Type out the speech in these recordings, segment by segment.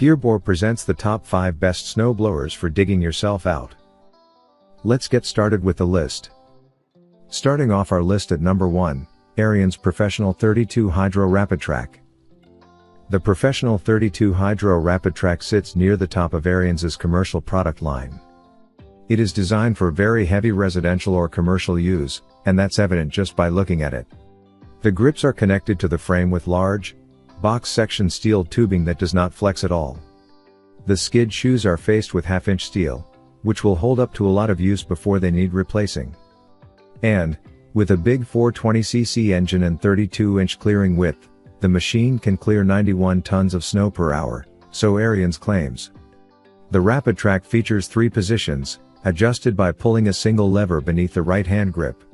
Gearbore presents the top 5 best snowblowers for digging yourself out. Let's get started with the list. Starting off our list at number 1, Ariens Professional 32 Hydro Rapid Track. The Professional 32 Hydro Rapid Track sits near the top of Ariens' commercial product line. It is designed for very heavy residential or commercial use, and that's evident just by looking at it. The grips are connected to the frame with large, box-section steel tubing that does not flex at all. The skid shoes are faced with half-inch steel, which will hold up to a lot of use before they need replacing. And, with a big 420cc engine and 32-inch clearing width, the machine can clear 91 tons of snow per hour, so Ariens claims. The Rapid Track features 3 positions, adjusted by pulling a single lever beneath the right-hand grip.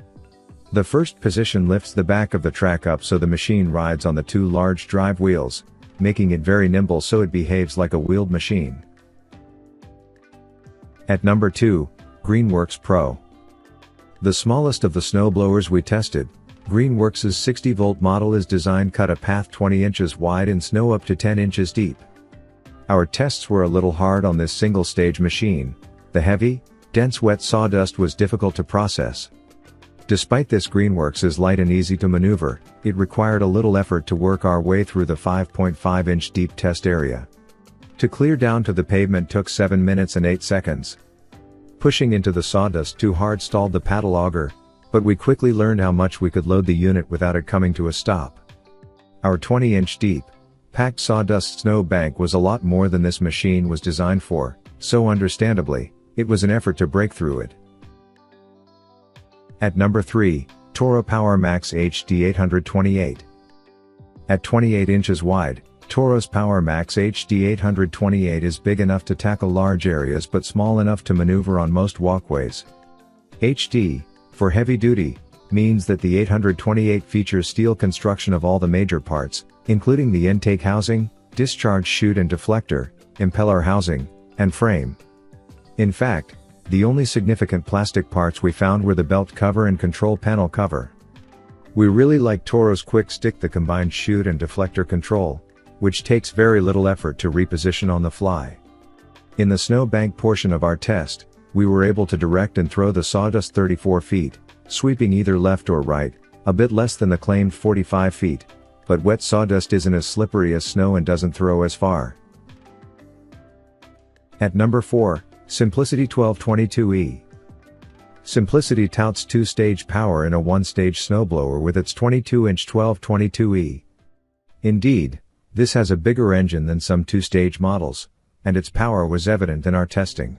The first position lifts the back of the track up so the machine rides on the 2 large drive wheels, making it very nimble so it behaves like a wheeled machine. At number 2, Greenworks Pro. The smallest of the snowblowers we tested, Greenworks' 60-volt model is designed to cut a path 20 inches wide in snow up to 10 inches deep. Our tests were a little hard on this single-stage machine. The heavy, dense wet sawdust was difficult to process. Despite this, Greenworks is light and easy to maneuver. It required a little effort to work our way through the 5.5-inch deep test area. To clear down to the pavement took 7 minutes and 8 seconds. Pushing into the sawdust too hard stalled the paddle auger, but we quickly learned how much we could load the unit without it coming to a stop. Our 20-inch deep, packed sawdust snow bank was a lot more than this machine was designed for, so understandably, it was an effort to break through it. At number 3, Toro Powermax HD 828. At 28 inches wide, Toro's Powermax HD 828 is big enough to tackle large areas but small enough to maneuver on most walkways. HD, for heavy duty, means that the 828 features steel construction of all the major parts, including the intake housing, discharge chute and deflector, impeller housing, and frame. In fact, the only significant plastic parts we found were the belt cover and control panel cover. We really like Toro's quick stick, the combined chute and deflector control, which takes very little effort to reposition on the fly. In the snowbank portion of our test, we were able to direct and throw the sawdust 34 feet, sweeping either left or right, a bit less than the claimed 45 feet, but wet sawdust isn't as slippery as snow and doesn't throw as far. At number 4, Simplicity 1222E. Simplicity touts 2-stage power in a 1-stage snowblower with its 22-inch 1222E. Indeed, this has a bigger engine than some 2-stage models, and its power was evident in our testing.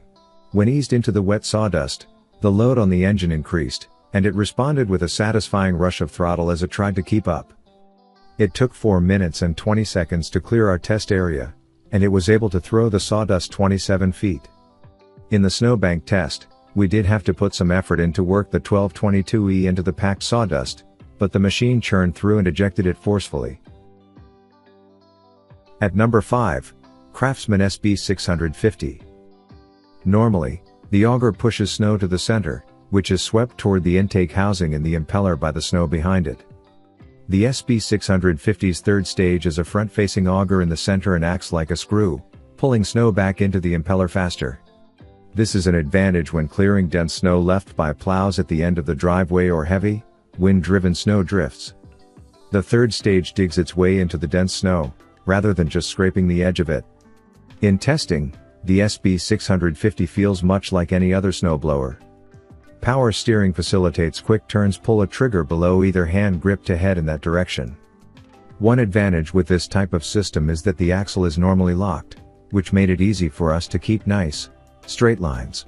When eased into the wet sawdust, the load on the engine increased, and it responded with a satisfying rush of throttle as it tried to keep up. It took 4 minutes and 20 seconds to clear our test area, and it was able to throw the sawdust 27 feet. In the snowbank test, we did have to put some effort in to work the 1222E into the packed sawdust, but the machine churned through and ejected it forcefully. At number 5, Craftsman SB650. Normally, the auger pushes snow to the center, which is swept toward the intake housing and the impeller by the snow behind it. The SB650's third stage is a front-facing auger in the center and acts like a screw, pulling snow back into the impeller faster. This is an advantage when clearing dense snow left by plows at the end of the driveway or heavy, wind-driven snow drifts. The third stage digs its way into the dense snow, rather than just scraping the edge of it. In testing, the SB650 feels much like any other snowblower. Power steering facilitates quick turns. Pull a trigger below either hand grip to head in that direction. One advantage with this type of system is that the axle is normally locked, which made it easy for us to keep nice, straight lines.